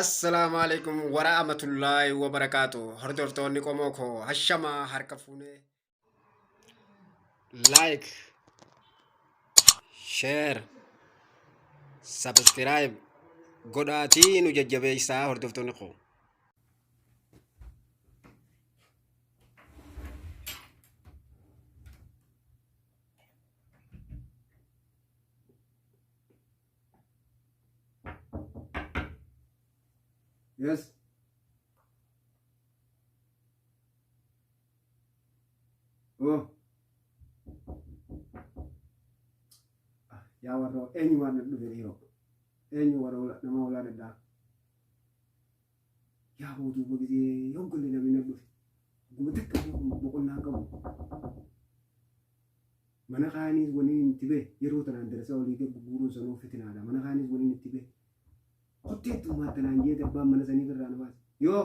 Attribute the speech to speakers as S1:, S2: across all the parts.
S1: Assalamu alaikum wa rahmatullahi wa barakatuh. Hordoftoonni qomoo koo hashamaa harka fuunee like, share, subscribe godhaatii nu jajjabeessaa hordoftoonni koo. Yes. Oh. Yaa warra eenyumaan dhufe dhiiroo eenyu warra nama olaanadhaa yaa mootuu boqisee yonkolle namni na dhufe guutakka boqonnaa qabu mana kaaniis waniin itti bee yeroo tanaan darasa olii gurguruun sanuu fitinaadha mana kaaniis waniin itti bee hojjeettummaa tanaan jeete abbaan mana sanii firraa na baase yoo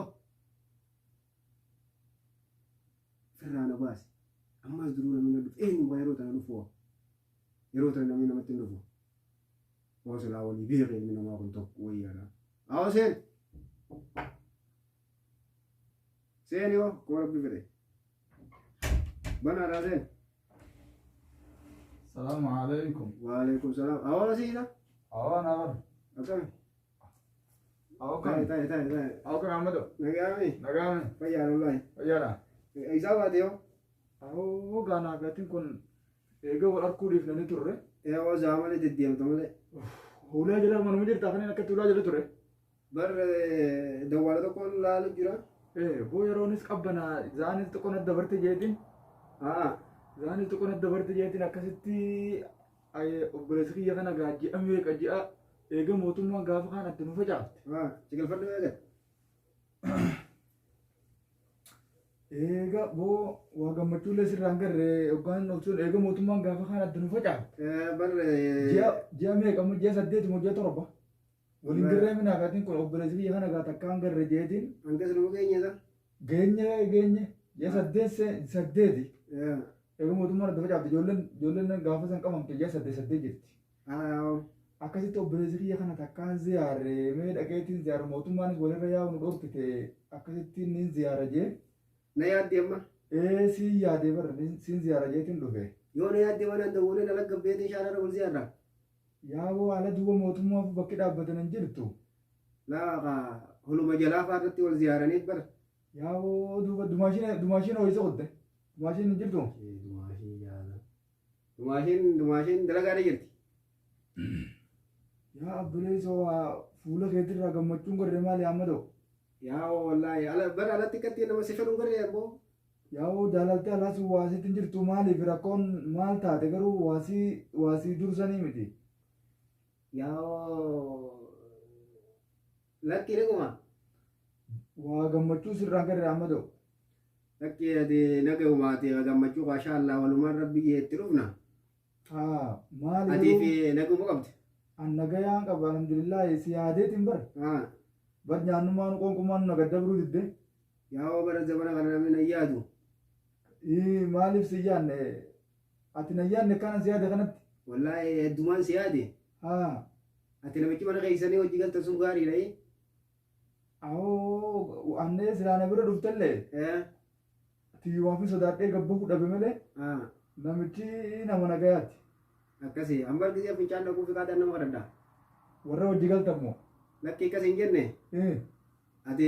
S1: firraa na baase ammas duruu namni na dhufe eenyu yeroo tanaan dhufoo yeroo tanaan namni namatti hin dhufu Wasalaa walii beekee inni namaa kun tokko wayyaadha. Awwa seen yoo koo rabbi fedhe banaadhaa seen.
S2: Salaamu alaikum.
S1: Waalaikum salaam. Awwa siidha.
S2: Awwa nabar.
S1: Akkami.
S2: Awwa kan.
S1: Taa'e.
S2: Awwa kan Ahmadu. Nagaame.
S1: Fayyaa lolaayi.
S2: Fayyaadha.
S1: Isaa baate yoo.
S2: Awwa gaanaa gatiin kun eega wal arguu dhiifnanii turre.
S1: Yoo zaamale deddeemta malee.
S2: Hulaa jala manuma jirta kan akka hulaa jala ture.
S1: Bar dawwaala tokko laalu jira.
S2: Boo yeroonis qabbana zaanis tokko na dabarte jeetiin. Zaanis tokko na dabarte jeetiin akkasitti obboleessi kiyya kana gaajji'a meeqa ji'a eega mootummaan gaafa kaan adda nu facaafte.
S1: Sigalfadhu meeqa?
S2: Eega boo waa gammachuullee sirraan garree yookaan obsuun eega mootummaan gaafa kaan adda nu facaafte. Ji'a meeqa ji'a 8 moo ji'a 7 waliin garree minaafaatiin kun obboleessi kiyya kana gaa takkaan garree jeetiin.
S1: Hanga sinuu geenyeedha.
S2: Geenye ji'a 8 eega mootummaan adda facaafte ijoolleen gaafa san qabamte ji'a 8 jirti. Akkasitti obboleessi kiyya kana takkaan ziyaaree mee dhaqeetiin ziyaara mootummaanis walirra yaa'u nu dhorkite akkasitti ni ziyaara jee.
S1: Na yaadde amma?
S2: Si yaadee bara sin ziyaara jeetiin dhufe.
S1: Yoo na yaadde waan anda waliin dalagga beetii shaarara wal ziyaarra.
S2: Yaaboo haala duuba mootummaa bakki dhaabbatan hin jirtu.
S1: Laaqa huluma jalaa faarratti wal ziyaaraniif bara.
S2: Yaaboo duuba dumaashiin ho'isa qotte. Dumaashiin hin jirtu.
S1: Dumaashiin dalagaadha jirti.
S2: Yaa abboleessoo fuula keetirraa gammachuun gorree maali amma ta'u?
S1: Yaa wallaahi bara alatti akkatti nama si fedhuun gorree ammoo.
S2: Yaa jaalaltee alaas waasiitti hin jirtu maaliif rakkoon maal taate garuu waasii dursanii miti.
S1: Yaa lakki naguma.
S2: Waa gammachuu sirraan garree amma ta'u.
S1: Lakki ati nagahumaati gammachuu maashaallah walumaan rabbi itti dhufna.
S2: Maali
S1: Atii fi naguma qabdi.
S2: An nagayaan qaba alhamdulillah si yaadeetiin bara. Bar nyaannumaan qoonqumaan na gadda biruu didde.
S1: Yaa bara zabana kana namni na yaadu.
S2: Maaliif si yaadne? Ati na yaadne kana si yaade kanatti?
S1: Wallaahi heddumaan si yaade. Ati namichi mana keessanii hojii galtan sun gaariidha.
S2: Awoo annee silaana bira dhuftallee. Ati waan sodaadhee gabba fudhabe malee. Namichi nama nagayaati.
S1: Akkasii amma argisiisa fincaan dhaquu fi kaadaan nama kadhadhaa.
S2: Warra hojii galtan moo?
S1: Lakki akkas hin jenne. Ati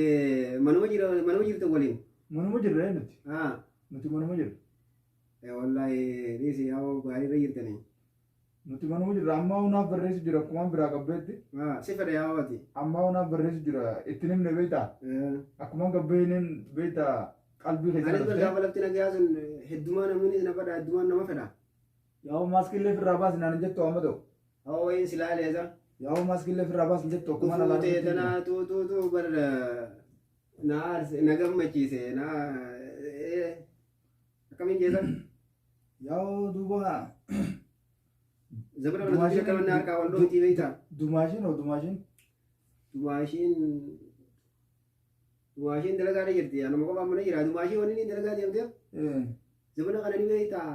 S1: manuma jirtu waliin.
S2: Manuma jirra nuti. Nuti manuma jirra.
S1: Wallaahi dhiisi yaa gaariirra jirtanii.
S2: Nuti manuma jirra amma unaaf barreessu jira akkuma biraa qabbeetti.
S1: Si fedha yaa waati.
S2: Amma unaaf barreessu jira itti nimne beektaa. Akkuma gabbeeniin beektaa qalbii keessa.
S1: Anis bar gaafa lafti nagayaa sun heddumaa namni na fedha heddumaan nama fedha.
S2: Yaa maaskillee firraa baasi naan jettu amma ta'u.
S1: Hawwa wayiin si laaleessa.
S2: Yaa maaskillee firraa baasi jettu akkuma na
S1: laalee. Tanaa tuu bar na gammachiise na akkamiin jeesan.
S2: Yaa duuba.
S1: Zabana wal dubbisee qabannaa harkaa wal dhooftii beektaa.
S2: Dumaashiin.
S1: Dumaashiin dalagaadha jirti. Nama qofaan mana jira. Dumaashiin wanni inni dalagaa deemteef. Zabana kana ni beektaa.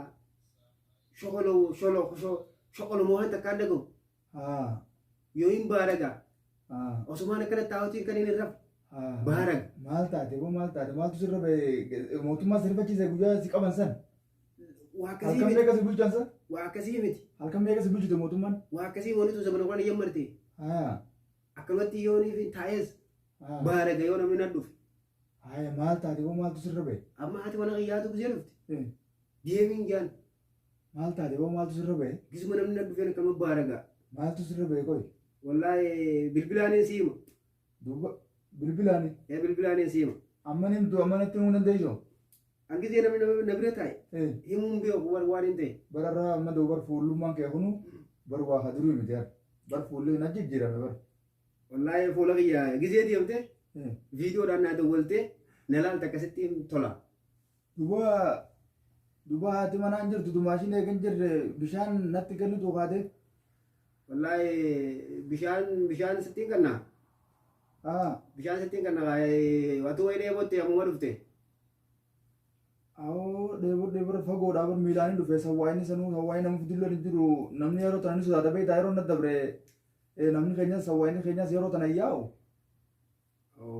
S1: Shoqolo waan takkaan dhagahu. Yoo hin baadhagaa Osumaan akkanatti taa'utiin kan inni irra baaraga.
S2: Maal taate boo maal taate maaltu sirra ba'e mootummaa sirfachiise guyyaa si qaban san. Halkan beeka si bulchan san.
S1: Waa akkasii miti.
S2: Halkan beeka si bulchite mootummaan.
S1: Waa akkasii walitu zamana kudhan yammarte. Akkanumatti yoonii fi taa'es baaraga yoo namni nan dhufe.
S2: Maal taate boo maaltu sirra ba'e.
S1: Amma ati mana qiyyaatu gisee dhufte. Deemiin jaan.
S2: Maal taate boo maaltu sirra ba'e.
S1: Gisuma namni nan dhufeen akkanuma baaraga.
S2: Maaltu sirra ba'e qoy.
S1: Wallahi bilbilaaniin siima.
S2: Duuba bilbilaani.
S1: Bilbilaaniin siima.
S2: Amma nimtu amma natti himuu dandeessu.
S1: Angisee namni na bira taa'e. Himuun beeku waan hin ta'e.
S2: Bararraa amma duuba fuullummaan kee kunu bar waa hadurii miti yaa. Bar fuullee na jijjiirame bar.
S1: Wallahi fuula kiyya gisee deemte. Viidiyoodhaan naa dawwaltee na laalta akkasitti tola.
S2: Duuba haati manaan jirtu dumaashin eegan jirre bishaan natti kennitu kaate.
S1: Wallahi bishaan sittiin kannaa. Bishaan sittiin kannaa watuu wayii dheebotte ammuma dhufte.
S2: Dheebura fagoodhaa bar miilaan dhufe sawwaayini sanuu sawwaayini nama fidillee hin jiru namni yeroo tana ni sodaata beektaa yeroo na dabre namni keenyas sawwaayini keenyas yeroo tana yaa'u.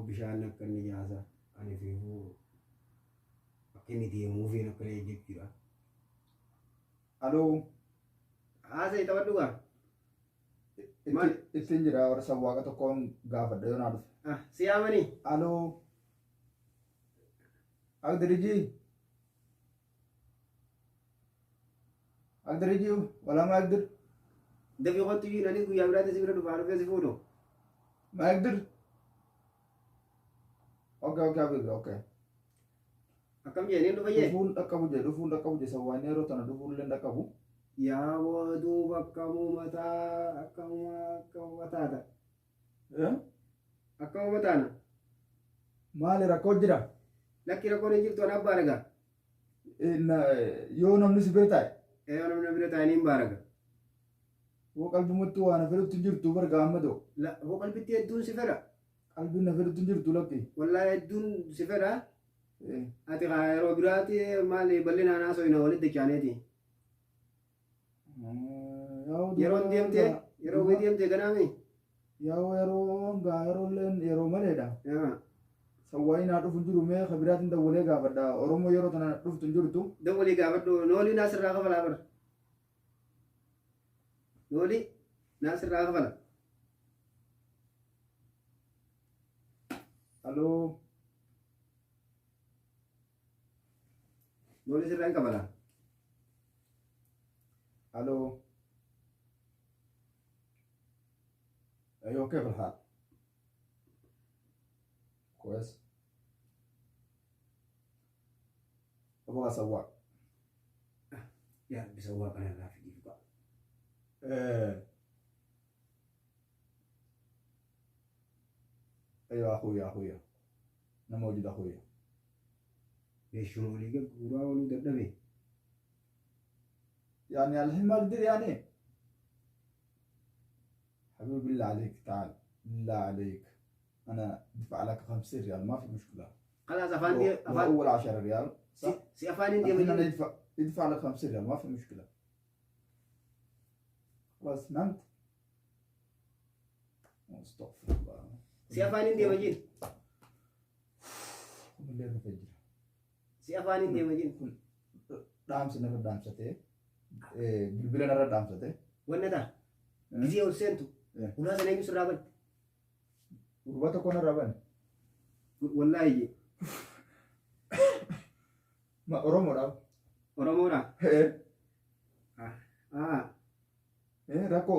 S1: Bishaan akka inni nyaata ani fiifuu akka inni deemuu fi akka inni jechuudha.
S2: Aloo.
S1: Haasa'e taphadhu gaa.
S2: Ittiin jira warra sawwaaqa tokkoon gaafadha yoo naa dhufe.
S1: Si yaamanii.
S2: Aloo. Agdirijii. Agdirijii walaama agdir.
S1: Dafii qottu iyyuu nani guyyaa biraatti si bira dhufaa dhufee si fuudhu.
S2: Ma agdir. Okay.
S1: Akkam jedhanii dhufa jee?
S2: Dhufuun dhaqqabu jee sawwaanii yeroo tana dhufuullee dhaqqabu.
S1: Yaa booduu bakkamuu mataa akkamuma taata. Akkamuma taana.
S2: Maali rakkoo jira?
S1: Lakki rakkoon hin jirtu anaaf baaraga.
S2: Yoo namni si bira taa'e.
S1: Yoo namni bira taa'e niin baaraga.
S2: Hoo qalbumatti waan fedhutti hin jirtu bar gaammadoo.
S1: Hoo qalbitti hedduun si fedha.
S2: Qalbiin na fedhutti hin jirtu lakki.
S1: Wallahi hedduun si fedha. Ati yeroo biraatti maali bal'inaan haasofna walitti dachaaneeti. Yeroo deemte ganaami.
S2: Yeroo maleedha. Sawwaayii naa dhufu jiru mee kabiraatiin dawwalee gaafadha. Oromoo yeroo tana dhuftu hin jirtu.
S1: Dawwalee gaafadhu noolii naasirraa kafalaa bara. Noolii naasirraa kafala.
S2: Aloo.
S1: Noolii sirraa hin kafalaa.
S2: Aloo. أيوة كيف الحال؟ كويس؟ أبغى سواق.
S1: يا ربي سواق أنا لا في ديك بقى.
S2: أيوة أخويا أنا موجود أخويا.
S1: ليش شنو اللي قال كورا ولا دبدبة؟
S2: يعني الحين ما أقدر يعني. حبيبي بالله عليك تعال بالله عليك انا ادفع لك 50 ريال ما في مشكله.
S1: خلاص افندي
S2: اول 10 ريال صح؟
S1: سي افندي
S2: انا يدفع لك 50 ريال ما في مشكله. خلاص نمت. استغفر الله.
S1: سي افندي مجين.
S2: من الليل فجر.
S1: سي افندي مجين.
S2: دامس نفر دامسته. بالبلان نرى دامسته.
S1: وندا. ጊዜ ወልሰንቱ ሁላ ሰነኝ ስራበን
S2: ጉርባተ ኮነ ረበን
S1: ወላሂ
S2: ኦሮሞዳ ረኮ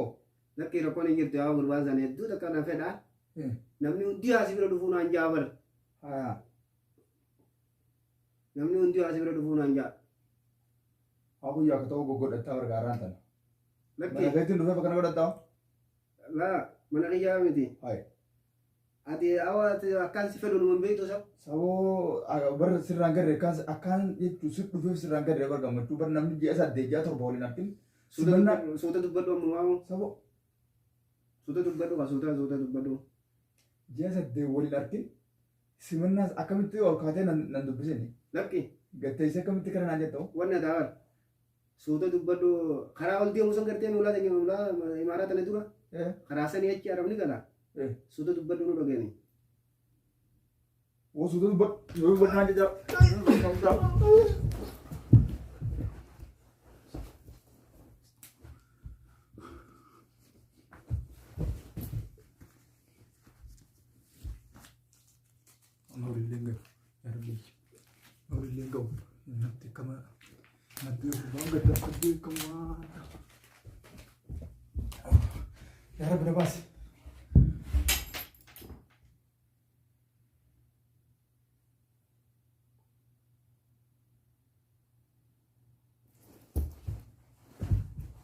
S1: ለቂ ረኮን ይርዳ ጉርባን ሰነ ዱ ተከና ፈዳ namni hundi asii bira dhufuu naan jaa bara namni hundi asii bira dhufuu naan jaa
S2: Aku ya ketau gogodhataa gargaaraan tana. Mana gaitiin dhufee bakka na godhataa?
S1: Laa mana kiyyaa miti.
S2: Hayi.
S1: Ati awwaati akkaan si fedhu numan beektu sab.
S2: Saboo bar sirraan gadde akkaan jechuun si dhufeef sirraan gadde bar gammachuu bar namni ji'a saddeet ji'a torba waliin argin.
S1: Suuta dubbadhu amma waamu.
S2: Saboo.
S1: Suuta dubbadhu ka suuta dubbadhu.
S2: Ji'a saddeet waliin argin. Simannaas akkamitti ol kaatee nan dubbisini.
S1: Lakki.
S2: Gatteessee akkamitti kana naan jettoo?
S1: Wanna taa'ar. Suuta dubbadhu karaa ol deemu san gartee nuulaa imaaraata na dura. Karaa sanii achi arabni gala. Suuta dubbadhu nu dhageenye.
S2: Suuta dubbadhu naan jajaa. Norilleen gahu yarbi norilleen gahu natti kama natti bangga natti kama ya Rabbi na baasi.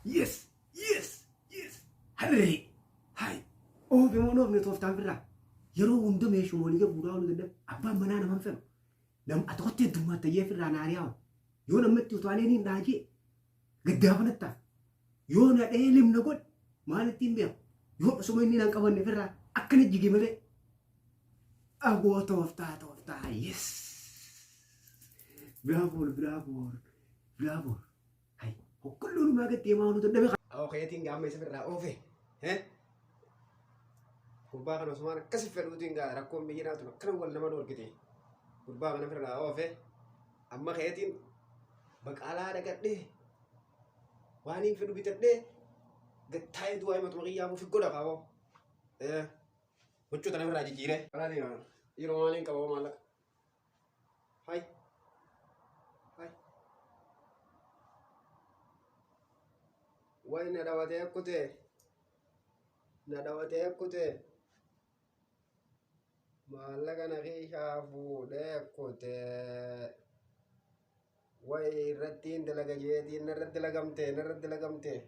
S1: Yes. Harree. Hai. Oofe moo noofne tooftaan birraa. Yeroo hunda meeshuu moonii gabuudhaa oolu danda'u. Abbaan manaa naman fedhu. Ati qottee dummatta jee firraa naariyaa. Yoo namatti utaalee niin dhaajee gaddaafanattaa. Yoo na dhahee limna godhe maal ittiin beeku. Yoo osuma inni naan qabanne firraa akkana jigee malee. Agoo tooftaa. Yes. Bravo. Hai. Hokkolloon maa gattee maa oolu danda'e. Keetiin gaamma isa firraa oofe. Gurbaa kana osumaan akkasi fedhuutiin gaa rakkoon biyyi naatu akkana wal nama dorgite. Gurbaa kana firraa oofe. Amma keetiin baqaalaa dhagadhee waan hin fedhu bitadhee gattaa'ee du'aa himatu maqiyyaa mufi godha kaawoo. Huccuu tana firraa jijjiiree. Kanaanii yeroo maaliin qaboo maallaqa. Hai. Wayi na dhawatee akkutee. Maallaqa na keeshaa fuudhee akkutee. Wayi irrattiin dalaga jeetiin narratti lagamtee.